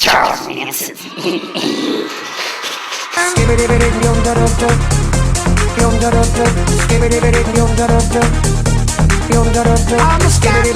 Charles Manson. I'm a scat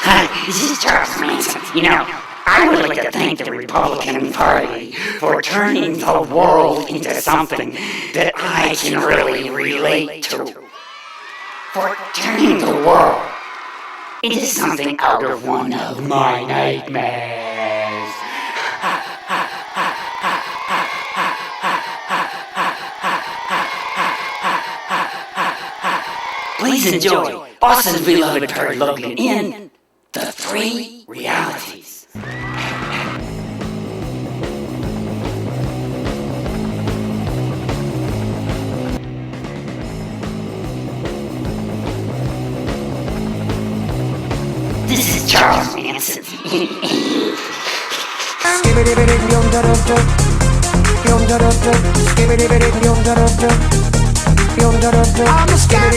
Hi, this is Charles Manson. You know, I would like to thank the Republican Party for turning the world into something that I can really relate to. For turning the world into something out of one of my nightmares. Please enjoy Austin's beloved Perry Logan in The Three Realities. This is Charles Manson. I'm a scat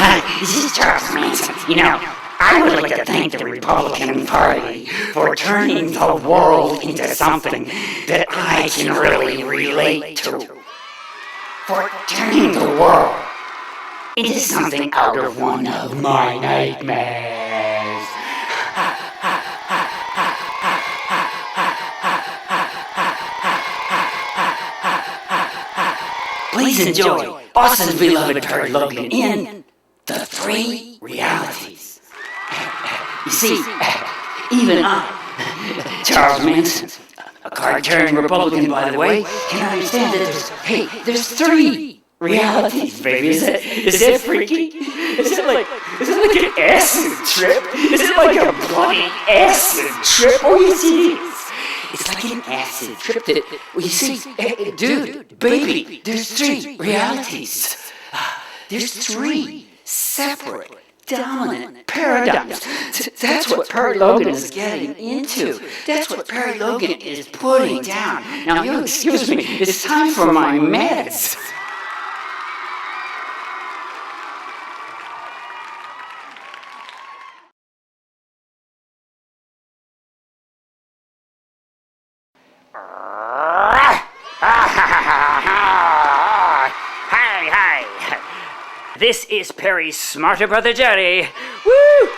Hi, this is Charles Manson. You know, I would like to thank the Republican Party for turning the world into something that I can really relate to. For turning the world into something out of one of my nightmares. Please enjoy Austin's beloved Perry Logan in The Three Realities. You see, even I, Charles Manson, a card-carrying Republican, by the way, can understand that there's three realities, baby. Is that freaky? Is it like an acid trip? Is it like a bloody acid trip? Oh, yes, it is. It's like an acid trip that, well, you see, dude, baby, there's three realities. There's three separate, dominant paradigms. That's what Perry Logan is getting into. That's what Perry Logan is putting down. Now, you'll excuse me, it's time for my meds. Hi. This is Perry's smarter brother Jerry. Woo!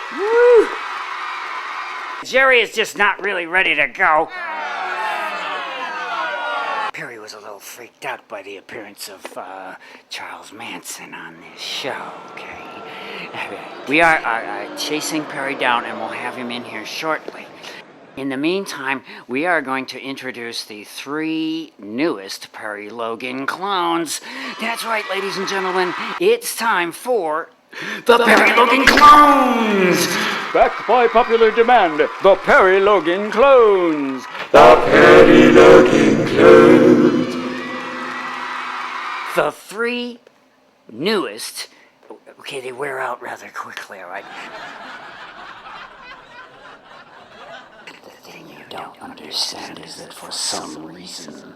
Jerry is just not really ready to go. Perry was a little freaked out by the appearance of Charles Manson on this show, okay? We are chasing Perry down, and we'll have him in here shortly. In the meantime, we are going to introduce the three newest Perry Logan clones. That's right, ladies and gentlemen, it's time for the Perry Logan clones! Back by popular demand, the Perry Logan clones! The Perry Logan clones! The three newest... Okay, they wear out rather quickly, all right? The thing you don't understand is that for some reason,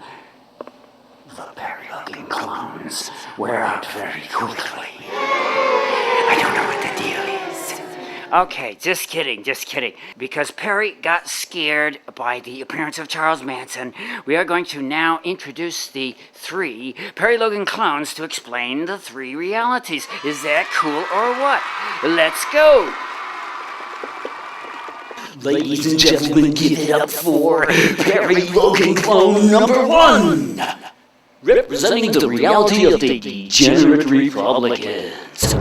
the Perry Logan clones wear out very quickly. I don't know what the deal is. Okay, just kidding. Because Perry got scared by the appearance of Charles Manson, we are going to now introduce the three Perry Logan clones to explain the three realities. Is that cool or what? Let's go! Ladies and gentlemen, give it up for Perry Logan clone number one, representing the reality of the degenerate Republicans.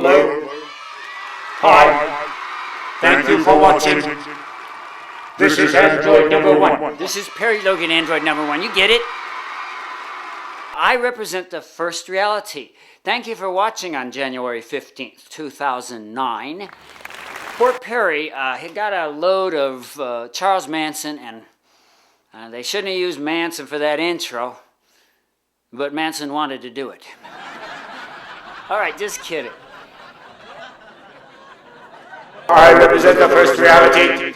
Hello. Hi. Thank you for watching. This is Android number 1. This is Perry Logan, Android number 1. You get it? I represent the first reality. Thank you for watching on January 15th, 2009. Poor Perry, he got a load of Charles Manson, and they shouldn't have used Manson for that intro, but Manson wanted to do it. All right, just kidding. I represent the first reality.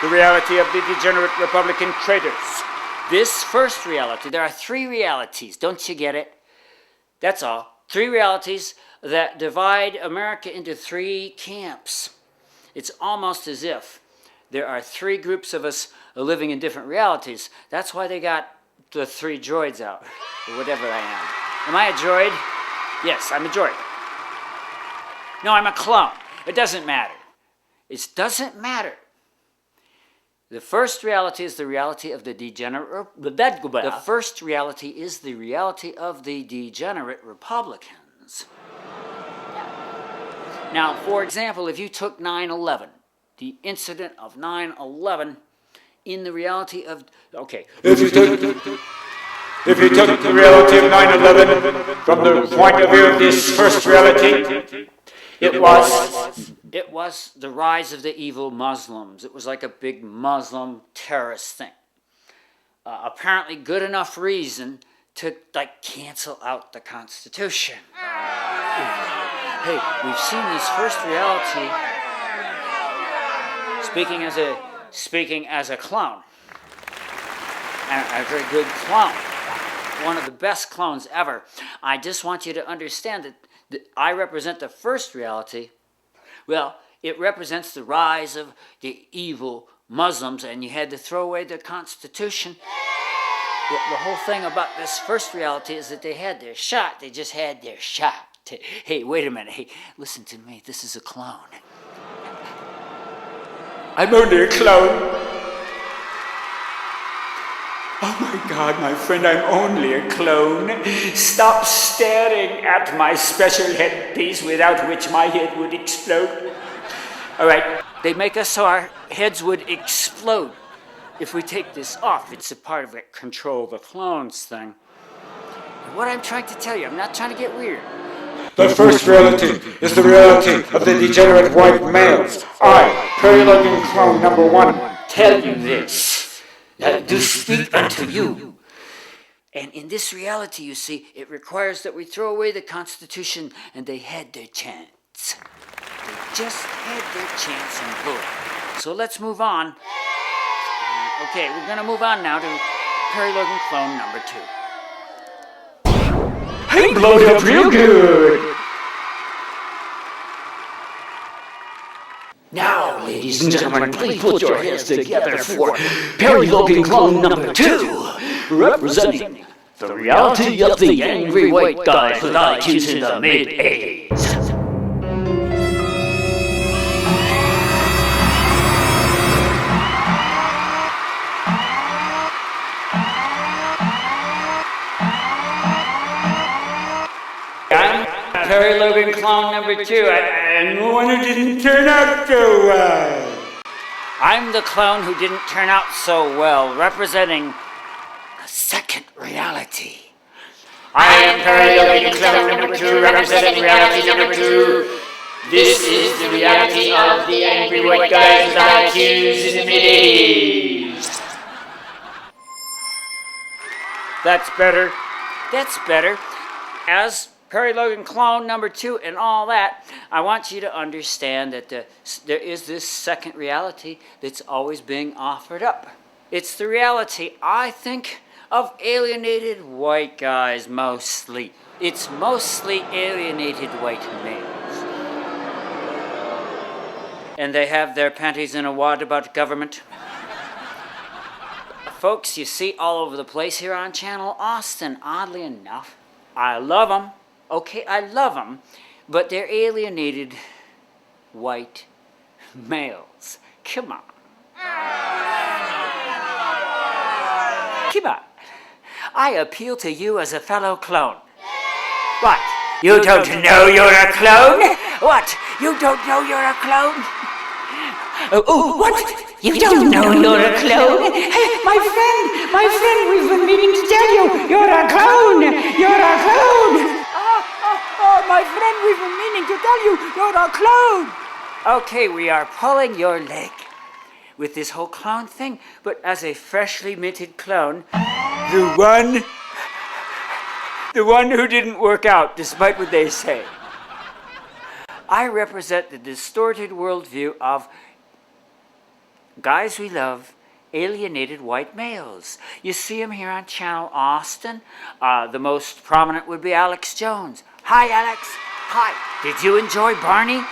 The reality of the degenerate Republican traitors. This first reality, there are 3 realities, don't you get it? That's all. 3 realities that divide America into 3 camps. It's almost as if there are 3 groups of us living in different realities. That's why they got the 3 droids out, or whatever I am. Am I a droid? Yes, I'm a droid. No, I'm a clone. It doesn't matter. It doesn't matter. The first reality is the reality of the degenerate. The first reality is the reality of the degenerate Republicans. Now, for example, if you took 9/11, the incident of 9/11, in the reality of If you took the reality of 9/11 from the point of view of this first reality, it was the rise of the evil Muslims. It was like a big Muslim terrorist thing. Apparently good enough reason to cancel out the Constitution. Hey, we've seen this first reality speaking as a clone. And a very good clone. One of the best clones ever. I just want you to understand that I represent the first reality. Well, it represents the rise of the evil Muslims, and you had to throw away the Constitution. The whole thing about this first reality is that they had their shot. They just had their shot. Hey, wait a minute. Hey, listen to me. This is a clone. I'm only a clone. Oh my God, my friend, I'm only a clone. Stop staring at my special headpiece without which my head would explode. All right, they make us so our heads would explode if we take this off. It's a part of that control the clones thing. And what I'm trying to tell you, I'm not trying to get weird. The first reality is the reality of the degenerate white males. I, Perry Logan Clone number 1, Tell you this. Do speak unto you. And in this reality, you see, it requires that we throw away the Constitution, and they had their chance. They just had their chance and blew it. So let's move on. Okay, we're going to move on now to Perry Logan Clone number 2. I'm blowed up real good. Now, ladies and gentlemen, please put your hands together for Perry Logan Clone number 2, representing the reality of the angry white guys with IQs in the mid-80s. I'm Perry Logan Clone number 2. And the one who didn't turn out so well. I'm the clone who didn't turn out so well, representing the second reality. I am Perry Logan Clone number 2, representing reality number 2. This is the reality of the angry white guys with IQs in the mid-80s. That's better. That's better. As Perry Logan Clone number 2 and all that, I want you to understand that there is this second reality that's always being offered up. It's the reality, I think, of alienated white guys mostly. It's mostly alienated white males. And they have their panties in a wad about government. Folks, you see all over the place here on Channel Austin, oddly enough. I love them. Okay, I love them, but they're alienated white males. Come on. Come on. I appeal to you as a fellow clone. What? You don't know you're a clone? What? You don't know you're a clone? What? You don't know you're a clone? Hey, my friend, we've been meaning to tell you, you're a clone! You're a clone! Oh, my friend, we've been meaning to tell you, you're a clone! Okay, we are pulling your leg with this whole clone thing, but as a freshly minted clone, the one who didn't work out, despite what they say. I represent the distorted worldview of guys we love, alienated white males. You see him here on Channel Austin. The most prominent would be Alex Jones. Hi, Alex. Hi. Did you enjoy Barney?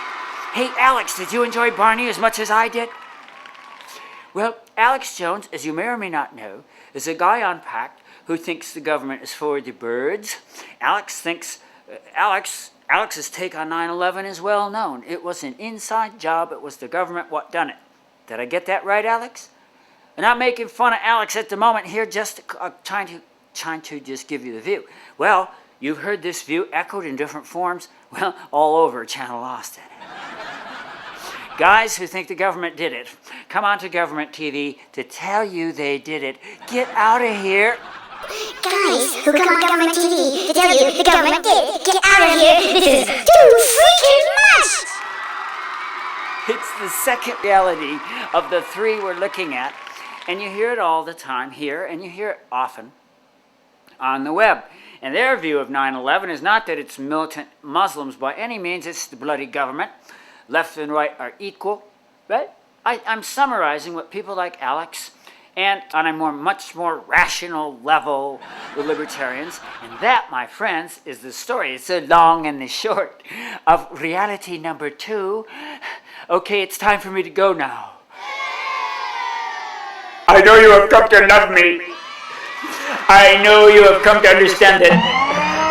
Hey, Alex, did you enjoy Barney as much as I did? Well, Alex Jones, as you may or may not know, is a guy on PACT who thinks the government is for the birds. Alex's take on 9/11 is well known. It was an inside job. It was the government what done it. Did I get that right, Alex? I'm not making fun of Alex at the moment here, just trying to just give you the view. Well, you've heard this view echoed in different forms, well, all over Channel Austin. Guys who think the government did it, come onto government TV to tell you they did it. Get out of here. Guys who come on government TV to tell you the government did it. Get out of here. This is too freaking much. It's the second reality of the three we're looking at, and you hear it all the time here, and you hear it often on the web. And their view of 9/11 is not that it's militant Muslims by any means, it's the bloody government. Left and right are equal, right? I'm summarizing what people like Alex and on a much more rational level, the libertarians. And that, my friends, is the story. It's the long and the short of reality number 2. Okay, it's time for me to go now. I know you have come to love me. I know you have come to understand that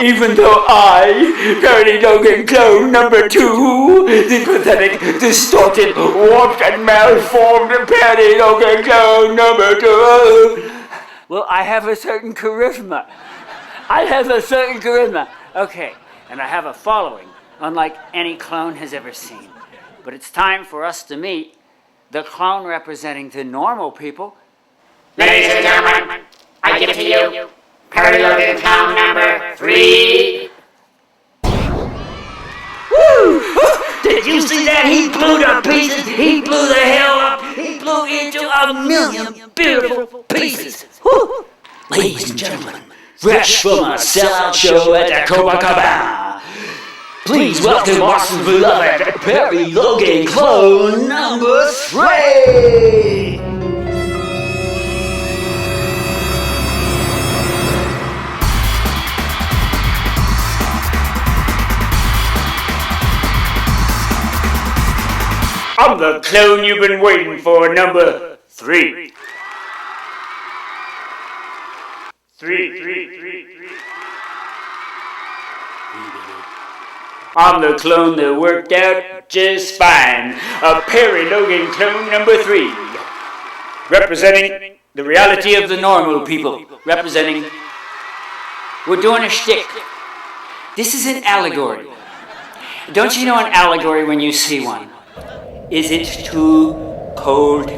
even though I, Perry Logan clone number 2, the pathetic, distorted, warped and malformed Perry Logan clone number 2. Well, I have a certain charisma. Okay, and I have a following, unlike any clone has ever seen. But it's time for us to meet the clone representing the normal people. Ladies and gentlemen, I give to you Perry Logan clone number 3. Woo! Did you see that? He blew to pieces. He blew the hell up. He blew into a million beautiful pieces. Woo! Ladies and gentlemen, fresh from a sellout show at the Copacabana, please welcome Austin's beloved Perry Logan clone number 3. I'm the clone you've been waiting for, number 3. 3. I'm the clone that worked out just fine. A Perry Logan clone number 3. Representing The reality of the normal people, representing. We're doing a shtick. This is an allegory. Don't you know an allegory when you see one? Is it too cold?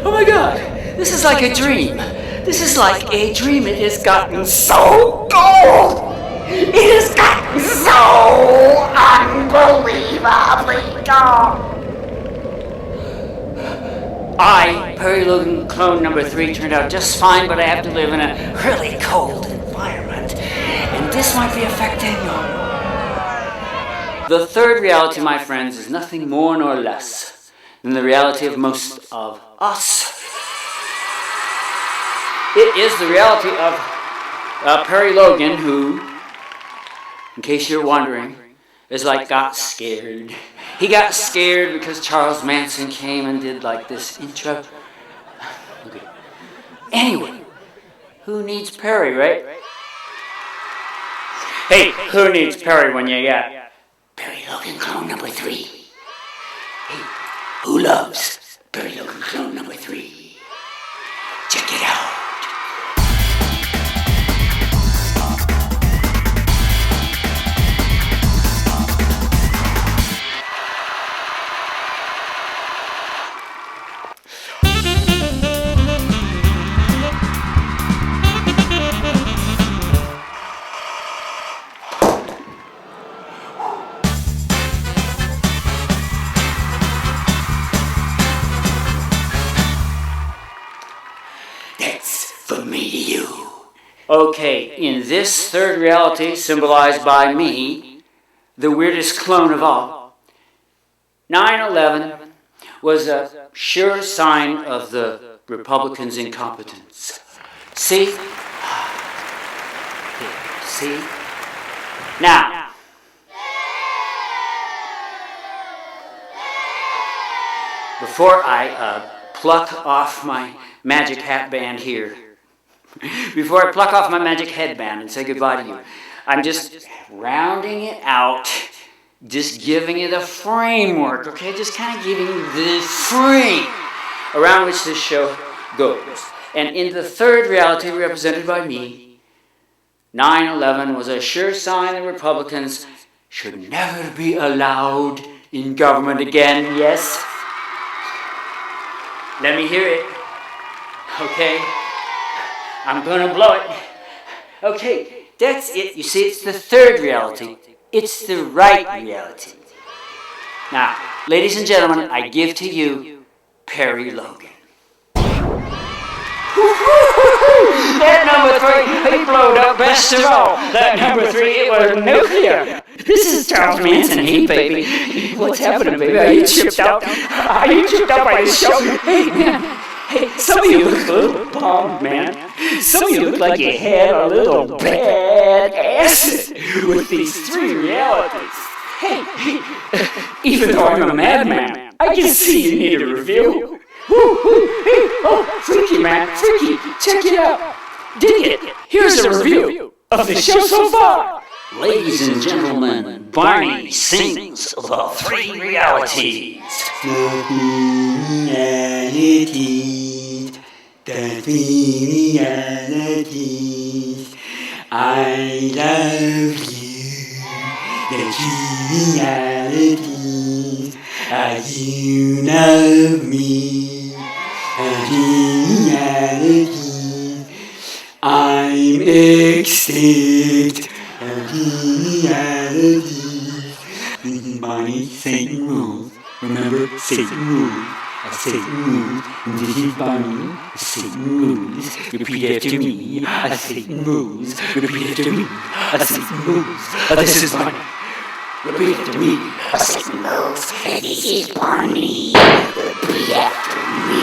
Oh my God, this is like a dream. This is like a dream. It has gotten so cold. It has gotten so unbelievably cold. I, Perry Logan clone number 3, turned out just fine, but I have to live in a really cold environment. And this might be affecting you. The third reality, my friends, is nothing more nor less than the reality of most of us. It is the reality of Perry Logan, who, in case you're wondering, is like got scared. He got scared because Charles Manson came and did like this intro. Okay. Anyway, who needs Perry, right? Hey, who needs Perry when you got Perry Logan clone number 3. Hey, who loves Perry Logan clone number 3? Check it out. Okay, in this third reality, symbolized by me, the weirdest clone of all, 9/11 was a sure sign of the Republicans' incompetence. See? See? Now, before I pluck off my magic hat band here, before I pluck off my magic headband and say goodbye to you, I'm just rounding it out, just giving you the framework, okay? Just kind of giving you the frame around which this show goes. And in the third reality represented by me, 9/11 was a sure sign the Republicans should never be allowed in government again, yes? Let me hear it, okay? I'm gonna blow it. Okay, that's it. You see, it's the third reality. It's the right reality. Now, ladies and gentlemen, I give to you Perry Logan. That number 3, he blowed up best of all. That number 3, it was nuclear. This is Charles Manson. Hey, baby. What's happening, baby? Are you tripped out? Are you tripped out by this show? Hey, man. Hey, some of you look a little bummed, man. Some of you look like you had a little bad acid with these 3 realities. Hey, even though I'm a madman, I can see you need a review. Hey, oh, freaky, man, freaky. Check it out. Dig it. Here's a review of the show so far. Ladies and gentlemen, Barney sings the 3 realities. The 3 realities. I love you. The 3 realities. You love me. The 3 realities. I'm extinct. The 3 realities. Barney, Satan rules. Remember, Satan rules. Satan rules. This is Barney. Satan rules. Repeat after me. Satan rules. Repeat after me. Satan rules. This is Barney. Repeat after me. Satan rules. This is Barney. Repeat after me.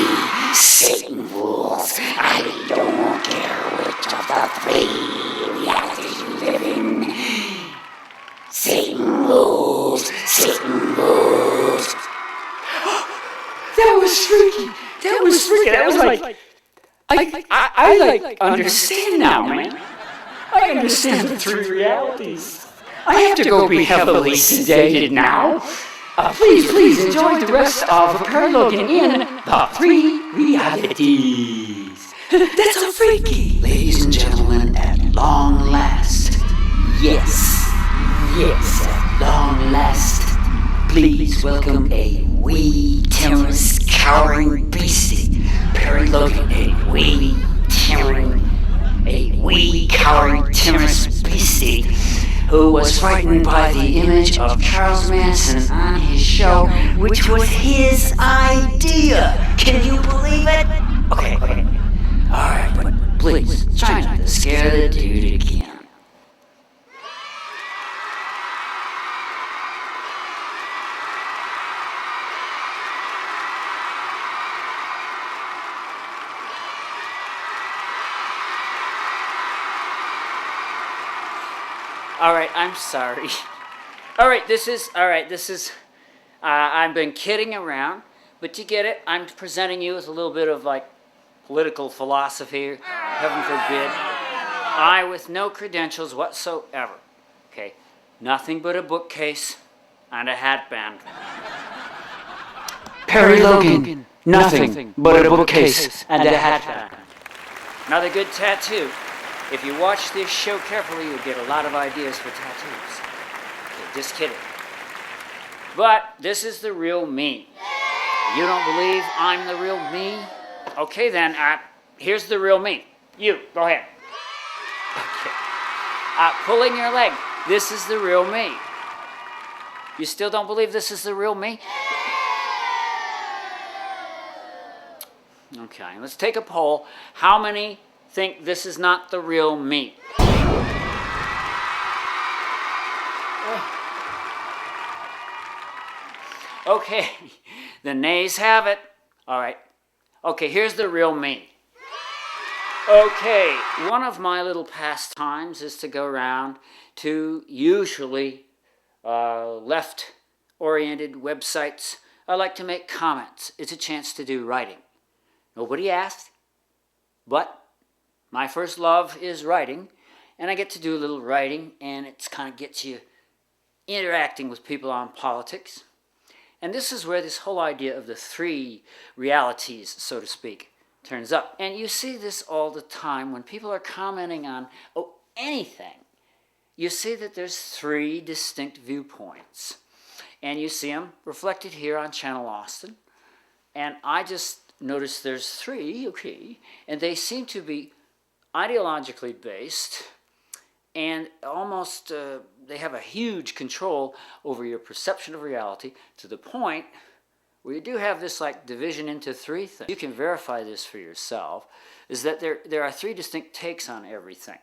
Satan rules. I don't care which of the 3 realities you live in. Satan rules. Satan rules. That was freaky. That was freaky. That was like, I understand now, man. I understand the 3 realities. I have to go be heavily sedated now. Please enjoy the rest of Perry Logan in the 3 realities. That's so freaky. Ladies and gentlemen, at long last, yes, at long last, please welcome a wee, timorous, cowering beastie, Perry Logan, a wee, cowering, timorous beastie, who was frightened by the image of Charles Manson on his show, which was his idea. Can you believe it? Okay. Alright, but please, try not to scare the dude again. All right, I'm sorry. All right, this is, I've been kidding around, but you get it. I'm presenting you with a little bit of like political philosophy, heaven forbid. I with no credentials whatsoever, okay? Nothing but a bookcase and a hat band. Perry Logan, nothing but a bookcase and a hat band. Another good tattoo. If you watch this show carefully, you'll get a lot of ideas for tattoos. Okay, just kidding. But this is the real me. You don't believe I'm the real me? Okay then, here's the real me. You, go ahead. Okay. Pulling your leg. This is the real me. You still don't believe this is the real me? Okay, let's take a poll. How many think this is not the real me. Okay, the nays have it. All right. Okay, here's the real me. Okay, one of my little pastimes is to go around to usually left-oriented websites. I like to make comments. It's a chance to do writing. Nobody asked, but my first love is writing, and I get to do a little writing, and it kind of gets you interacting with people on politics. And this is where this whole idea of the three realities, so to speak, turns up. And you see this all the time when people are commenting on anything. You see that there's three distinct viewpoints. And you see them reflected here on Channel Austin. And I just noticed there's three, okay, and they seem to be ideologically based, and almost they have a huge control over your perception of reality, to the point where you do have this like division into three things. You can verify this for yourself, is that there are three distinct takes on everything.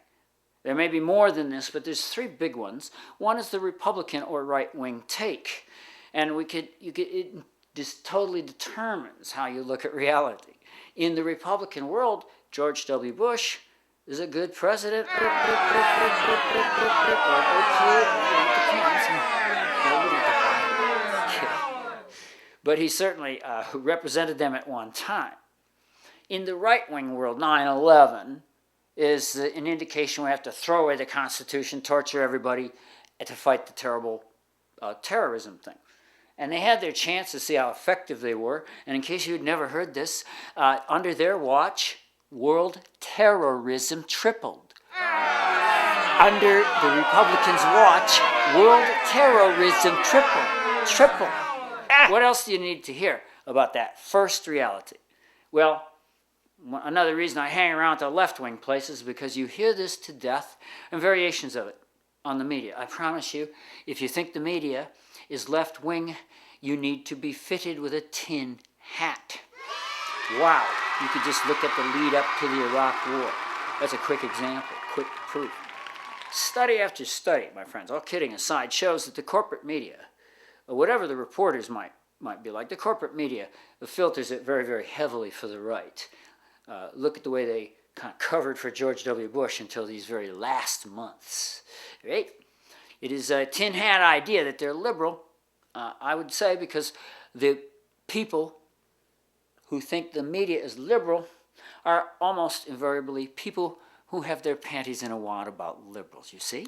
There may be more than this, but there's three big ones. One is the Republican or right-wing take, and it just totally determines how you look at reality. In the Republican world, George W. Bush is a good president. But he certainly represented them at one time. In the right-wing world, 9/11 is an indication we have to throw away the Constitution, torture everybody, and to fight the terrible terrorism thing. And they had their chance to see how effective they were. And in case you'd never heard this, under their watch, world terrorism tripled. Under the Republicans' watch, world terrorism tripled. What else do you need to hear about that first reality? Well, another reason I hang around the left-wing places is because you hear this to death and variations of it on the media. I promise you, if you think the media is left-wing, you need to be fitted with a tin hat. Wow, you could just look at the lead up to the Iraq War. That's a quick example, quick proof. Study after study, my friends, all kidding aside, shows that the corporate media, or whatever the reporters might be like, the corporate media filters it very, very heavily for the right. Look at the way they kind of covered for George W. Bush until these very last months, right? It is a tin hat idea that they're liberal, I would say, because the people who think the media is liberal are almost invariably people who have their panties in a wad about liberals, you see?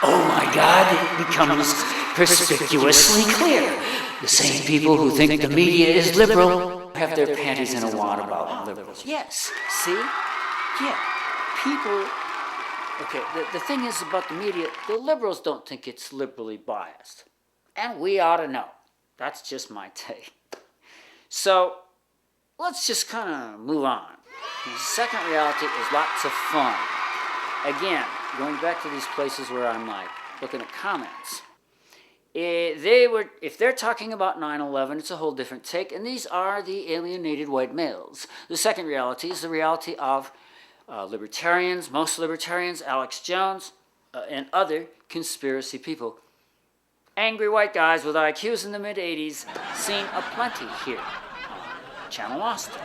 Oh my God, it becomes perspicuously clear. The same people who think the media is liberal have their panties in a wad about liberals. Yes, see? Yeah, people... Okay, the thing is about the media, the liberals don't think it's liberally biased. And we ought to know. That's just my take. So, let's just kind of move on. The second reality is lots of fun. Again, going back to these places where I'm like looking at comments. If they're talking about 9/11, it's a whole different take, and these are the alienated white males. The second reality is the reality of libertarians, most libertarians, Alex Jones, and other conspiracy people. Angry white guys with IQs in the mid-80s, seen aplenty here on Channel Austin.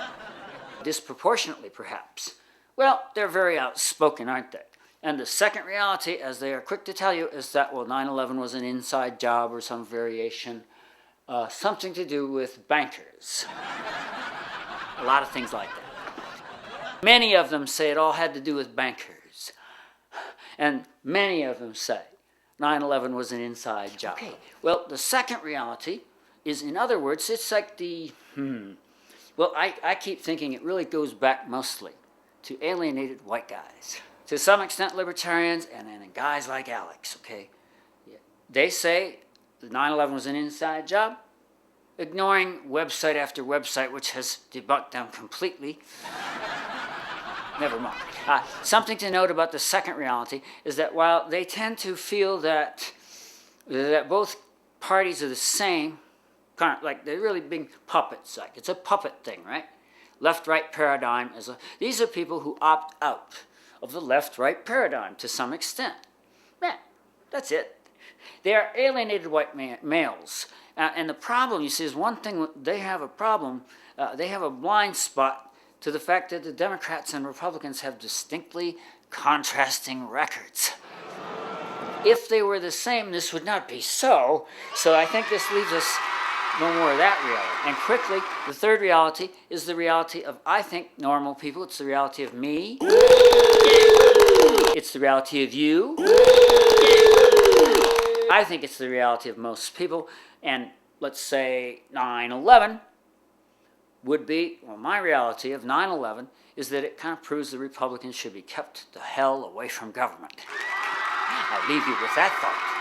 Disproportionately, perhaps. Well, they're very outspoken, aren't they? And the second reality, as they are quick to tell you, is that, 9/11 was an inside job or some variation, something to do with bankers. A lot of things like that. Many of them say it all had to do with bankers. And many of them say 9/11 was an inside job. Okay, well, the second reality is, in other words, it's like the, Well, I keep thinking it really goes back mostly to alienated white guys. To some extent, libertarians, and then guys like Alex, okay? Yeah. They say that 9/11 was an inside job, ignoring website after website, which has debunked them completely. Never mind. Something to note about the second reality is that while they tend to feel that both parties are the same, kind of like they're really big puppets. Like it's a puppet thing, right? left-right paradigm these are people who opt out of the left-right paradigm to some extent. Man, that's it. They are alienated white males. And the problem, you see, is one thing, they have a problem, they have a blind spot to the fact that the Democrats and Republicans have distinctly contrasting records. If they were the same, this would not be so. So I think this leaves us no more of that reality. And quickly, the third reality is the reality of, I think, normal people. It's the reality of me. It's the reality of you. I think it's the reality of most people. And let's say 9/11 would be, well, my reality of 9/11 is that it kind of proves the Republicans should be kept the hell away from government. I'll leave you with that thought.